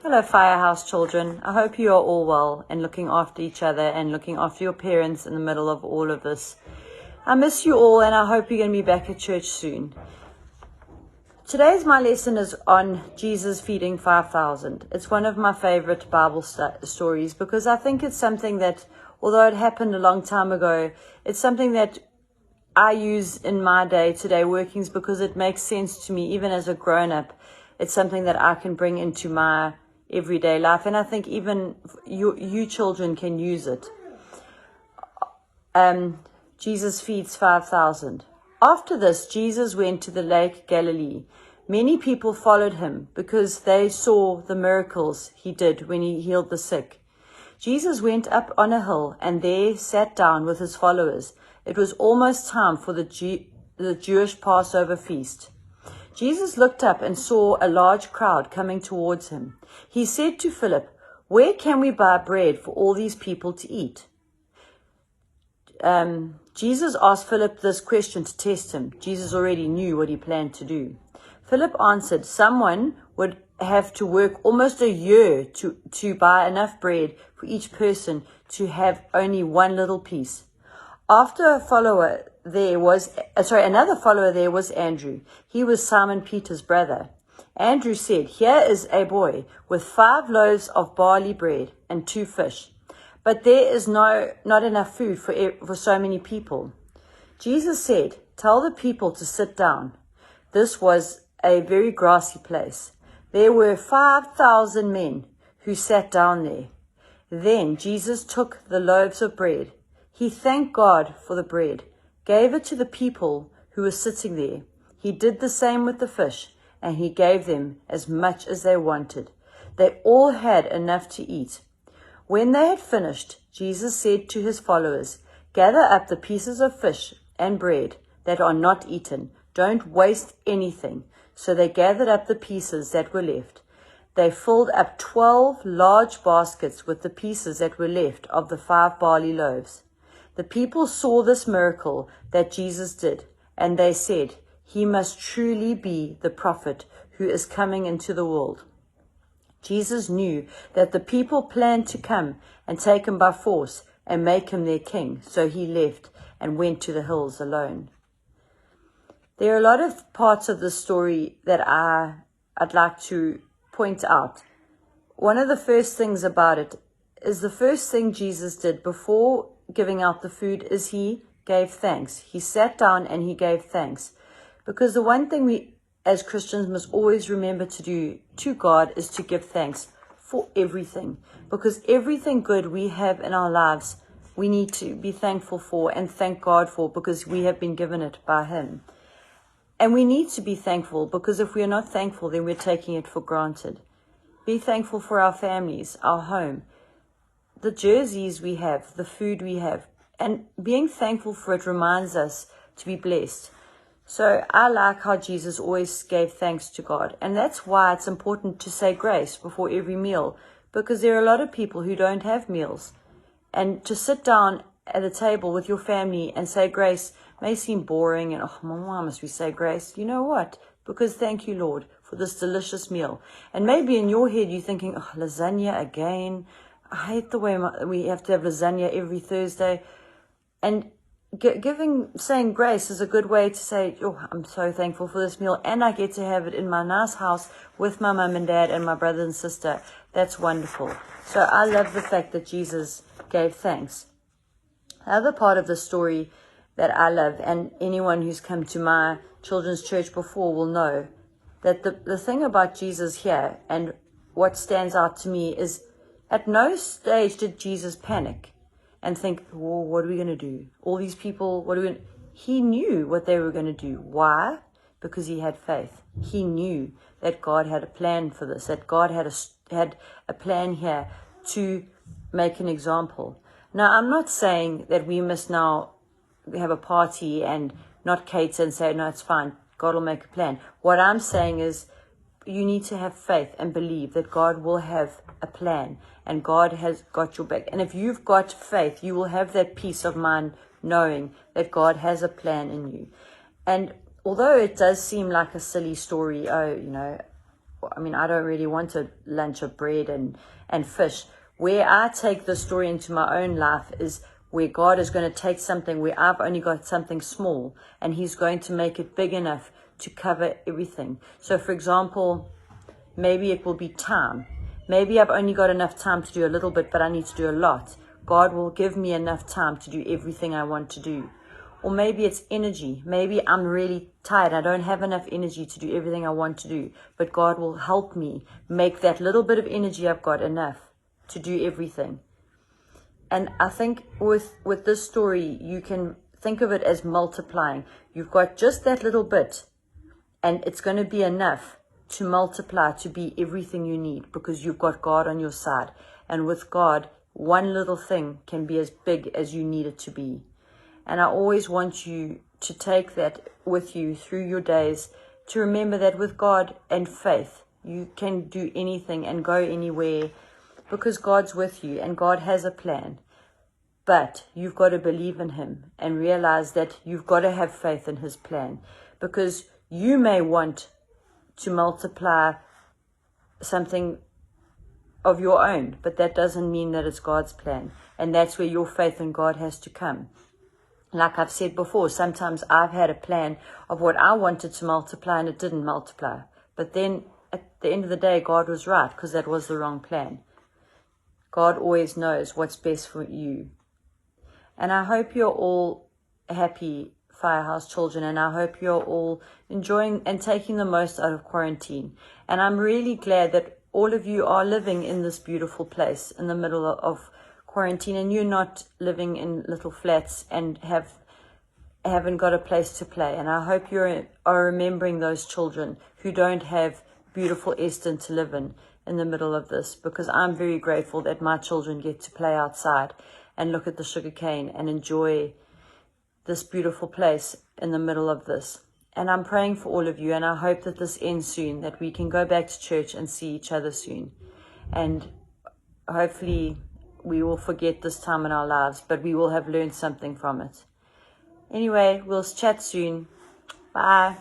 Hello, Firehouse children. I hope you are all well and looking after each other and looking after your parents in the middle of all of this. I miss you all, and I hope you're going to be back at church soon. Today's my lesson is on Jesus feeding 5,000. It's one of my favorite Bible stories because I think it's something that, although it happened a long time ago, it's something that I use in my day-to-day workings because it makes sense to me even as a grown-up. It's something that I can bring into my everyday life, and I think even you children can use it. Jesus feeds 5,000. After this, Jesus went to the lake Galilee. Many people followed him because they saw the miracles he did when he healed the sick. Jesus went up on a hill and there sat down with his followers. It was almost time for the Jewish Passover feast. Jesus looked up and saw a large crowd coming towards him. He said to Philip, "Where can we buy bread for all these people to eat?" Jesus asked Philip this question to test him. Jesus already knew what he planned to do. Philip answered, "Someone would have to work almost a year to buy enough bread for each person to have only one little piece." Another follower there was Andrew. He was Simon Peter's brother. Andrew said, "Here is a boy with 5 loaves of barley bread and 2 fish. But there is not enough food for so many people." Jesus said, "Tell the people to sit down." This was a very grassy place. There were 5,000 men who sat down there. Then Jesus took the loaves of bread. He thanked God for the bread, gave it to the people who were sitting there. He did the same with the fish, and he gave them as much as they wanted. They all had enough to eat. When they had finished, Jesus said to his followers, "Gather up the pieces of fish and bread that are not eaten. Don't waste anything." So they gathered up the pieces that were left. They filled up 12 large baskets with the pieces that were left of the 5 barley loaves. The people saw this miracle that Jesus did, and they said, "He must truly be the prophet who is coming into the world." Jesus knew that the people planned to come and take him by force and make him their king, so he left and went to the hills alone. There are a lot of parts of the story that I'd like to point out. One of the first things about it is the first thing Jesus did before giving out the food is he gave thanks. He sat down and he gave thanks. Because the one thing we as Christians must always remember to do to God is to give thanks for everything. Because everything good we have in our lives, we need to be thankful for and thank God for because we have been given it by him. And we need to be thankful because if we are not thankful, then we're taking it for granted. Be thankful for our families, our home, the jerseys we have, the food we have, and being thankful for it reminds us to be blessed. So I like how Jesus always gave thanks to God, and that's why it's important to say grace before every meal, because there are a lot of people who don't have meals, and to sit down at a table with your family and say grace may seem boring and, "Oh, why must we say grace?" You know what? Because thank you, Lord, for this delicious meal. And maybe in your head you're thinking, "Oh, lasagna again. I hate the way we have to have lasagna every Thursday." And saying grace is a good way to say, "Oh, I'm so thankful for this meal, and I get to have it in my nice house with my mum and dad and my brother and sister." That's wonderful. So I love the fact that Jesus gave thanks. The other part of the story that I love, and anyone who's come to my children's church before will know, that the thing about Jesus here and what stands out to me is at no stage did Jesus panic and think, "Oh, what are we going to do? All these people, what are we going to..." He knew what they were going to do. Why? Because he had faith. He knew that God had a plan for this, that God had a plan here to make an example. Now, I'm not saying that we must now have a party and not cater and say, "No, it's fine. God will make a plan." What I'm saying is you need to have faith and believe that God will have a plan and God has got your back. And if you've got faith, you will have that peace of mind knowing that God has a plan in you. And although it does seem like a silly story, I mean, I don't really want a lunch of bread and fish. Where I take the story into my own life is where God is going to take something where I've only got something small, and he's going to make it big enough to cover everything. So, for example, maybe it will be time. Maybe I've only got enough time to do a little bit, but I need to do a lot. God will give me enough time to do everything I want to do. Or maybe it's energy. Maybe I'm really tired. I don't have enough energy to do everything I want to do. But God will help me make that little bit of energy I've got enough to do everything. And I think with this story, you can think of it as multiplying. You've got just that little bit, and it's going to be enough to multiply to be everything you need, because you've got God on your side. And with God, one little thing can be as big as you need it to be. And I always want you to take that with you through your days, to remember that with God and faith, you can do anything and go anywhere, because God's with you and God has a plan. But you've got to believe in him and realize that you've got to have faith in his plan, because you may want to multiply something of your own, but that doesn't mean that it's God's plan. And that's where your faith in God has to come. Like I've said before, sometimes I've had a plan of what I wanted to multiply and it didn't multiply. But then at the end of the day, God was right, because that was the wrong plan. God always knows what's best for you. And I hope you're all happy, Firehouse children, and I hope you're all enjoying and taking the most out of quarantine. And I'm really glad that all of you are living in this beautiful place in the middle of quarantine, and you're not living in little flats and haven't got a place to play. And I hope you are remembering those children who don't have beautiful Eston to live in the middle of this, because I'm very grateful that my children get to play outside and look at the sugarcane and enjoy this beautiful place in the middle of this. And I'm praying for all of you, and I hope that this ends soon, that we can go back to church and see each other soon. And hopefully we will forget this time in our lives, but we will have learned something from it. Anyway, we'll chat soon. Bye.